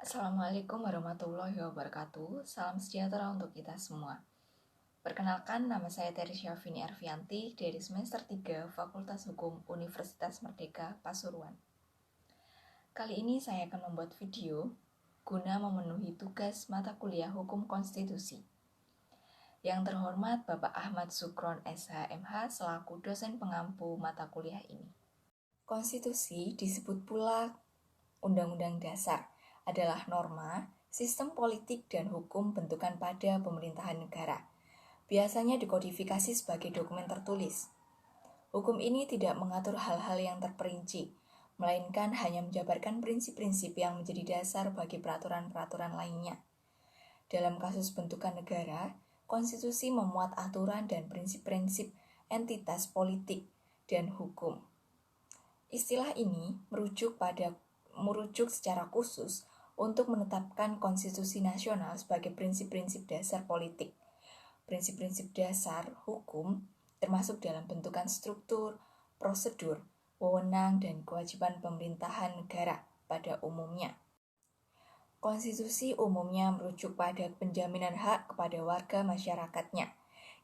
Assalamualaikum warahmatullahi wabarakatuh. Salam sejahtera untuk kita semua. Perkenalkan, nama saya Terry Syafini Arfianti dari semester 3 Fakultas Hukum Universitas Merdeka, Pasuruan. Kali ini saya akan membuat video guna memenuhi tugas mata kuliah Hukum Konstitusi. Yang terhormat Bapak Ahmad Sukron SHMH selaku dosen pengampu mata kuliah ini. Konstitusi disebut pula Undang-Undang Dasar, adalah norma, sistem politik dan hukum bentukan pada pemerintahan negara. Biasanya dikodifikasi sebagai dokumen tertulis. Hukum ini tidak mengatur hal-hal yang terperinci, melainkan hanya menjabarkan prinsip-prinsip yang menjadi dasar bagi peraturan-peraturan lainnya. Dalam kasus bentukan negara, konstitusi memuat aturan dan prinsip-prinsip entitas politik dan hukum. Istilah ini merujuk secara khusus untuk menetapkan konstitusi nasional sebagai prinsip-prinsip dasar politik. Prinsip-prinsip dasar hukum termasuk dalam bentukan struktur, prosedur, wewenang, dan kewajiban pemerintahan negara pada umumnya. Konstitusi umumnya merujuk pada penjaminan hak kepada warga masyarakatnya.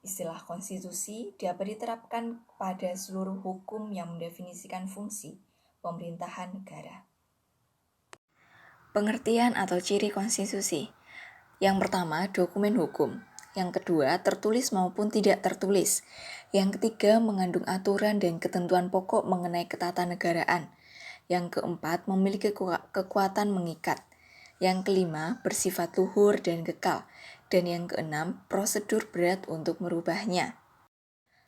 Istilah konstitusi dapat diterapkan pada seluruh hukum yang mendefinisikan fungsi pemerintahan negara. Pengertian atau ciri konstitusi. Yang pertama, dokumen hukum. Yang kedua, tertulis maupun tidak tertulis. Yang ketiga, mengandung aturan dan ketentuan pokok mengenai ketatanegaraan. Yang keempat, memiliki kekuatan mengikat. Yang kelima, bersifat luhur dan kekal. Dan yang keenam, prosedur berat untuk merubahnya.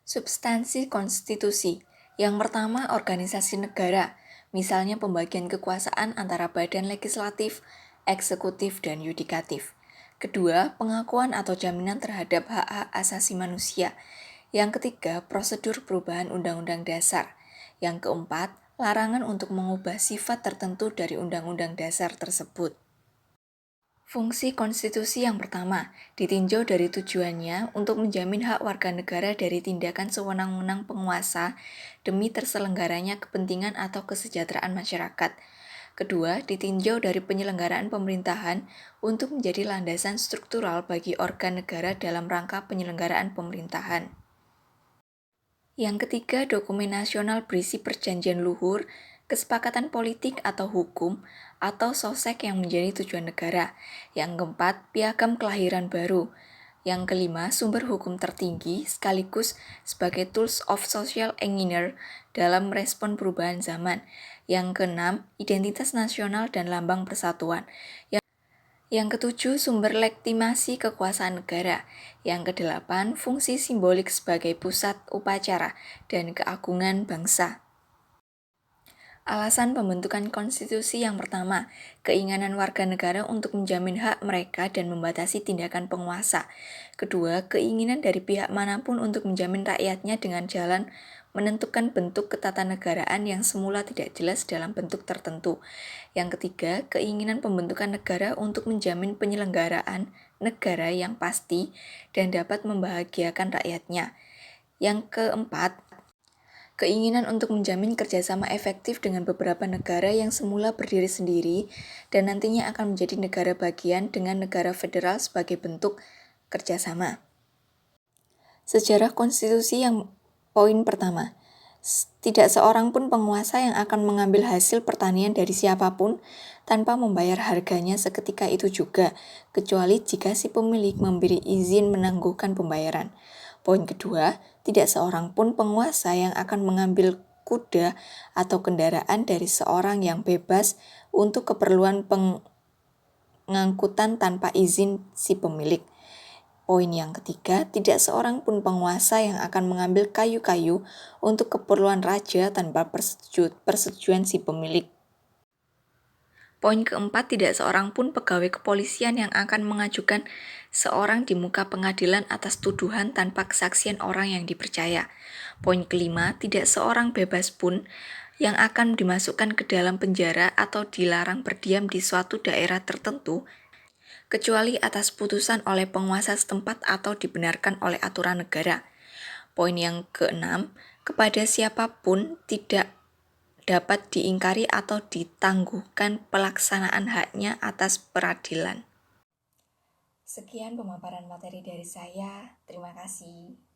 Substansi konstitusi. Yang pertama, organisasi negara, misalnya pembagian kekuasaan antara badan legislatif, eksekutif, dan yudikatif. Kedua, pengakuan atau jaminan terhadap hak-hak asasi manusia. Yang ketiga, prosedur perubahan undang-undang dasar. Yang keempat, larangan untuk mengubah sifat tertentu dari undang-undang dasar tersebut. Fungsi konstitusi yang pertama, ditinjau dari tujuannya untuk menjamin hak warga negara dari tindakan sewenang-wenang penguasa demi terselenggaranya kepentingan atau kesejahteraan masyarakat. Kedua, ditinjau dari penyelenggaraan pemerintahan untuk menjadi landasan struktural bagi organ negara dalam rangka penyelenggaraan pemerintahan. Yang ketiga, dokumen nasional berisi perjanjian luhur, kesepakatan politik atau hukum, atau sosek yang menjadi tujuan negara. Yang keempat, piagam kelahiran baru. Yang kelima, sumber hukum tertinggi sekaligus sebagai tools of social engineer dalam merespon perubahan zaman. Yang keenam, identitas nasional dan lambang persatuan. Yang ketujuh, sumber legitimasi kekuasaan negara. Yang kedelapan, fungsi simbolik sebagai pusat upacara dan keagungan bangsa. Alasan pembentukan konstitusi yang pertama, keinginan warga negara untuk menjamin hak mereka dan membatasi tindakan penguasa. Kedua, keinginan dari pihak manapun untuk menjamin rakyatnya dengan jalan menentukan bentuk ketatanegaraan yang semula tidak jelas dalam bentuk tertentu. Yang ketiga, keinginan pembentukan negara untuk menjamin penyelenggaraan negara yang pasti dan dapat membahagiakan rakyatnya. Yang keempat, keinginan untuk menjamin kerjasama efektif dengan beberapa negara yang semula berdiri sendiri dan nantinya akan menjadi negara bagian dengan negara federal sebagai bentuk kerjasama. Sejarah konstitusi yang poin pertama, tidak seorang pun penguasa yang akan mengambil hasil pertanian dari siapapun tanpa membayar harganya seketika itu juga, kecuali jika si pemilik memberi izin menangguhkan pembayaran. Poin kedua, tidak seorang pun penguasa yang akan mengambil kuda atau kendaraan dari seorang yang bebas untuk keperluan pengangkutan tanpa izin si pemilik. Poin yang ketiga, tidak seorang pun penguasa yang akan mengambil kayu-kayu untuk keperluan raja tanpa persetujuan si pemilik. Poin keempat, tidak seorang pun pegawai kepolisian yang akan mengajukan seorang di muka pengadilan atas tuduhan tanpa kesaksian orang yang dipercaya. Poin kelima, tidak seorang bebas pun yang akan dimasukkan ke dalam penjara atau dilarang berdiam di suatu daerah tertentu kecuali atas putusan oleh penguasa setempat atau dibenarkan oleh aturan negara. Poin yang keenam, kepada siapapun tidak dapat diingkari atau ditangguhkan pelaksanaan haknya atas peradilan. Sekian pemaparan materi dari saya. Terima kasih.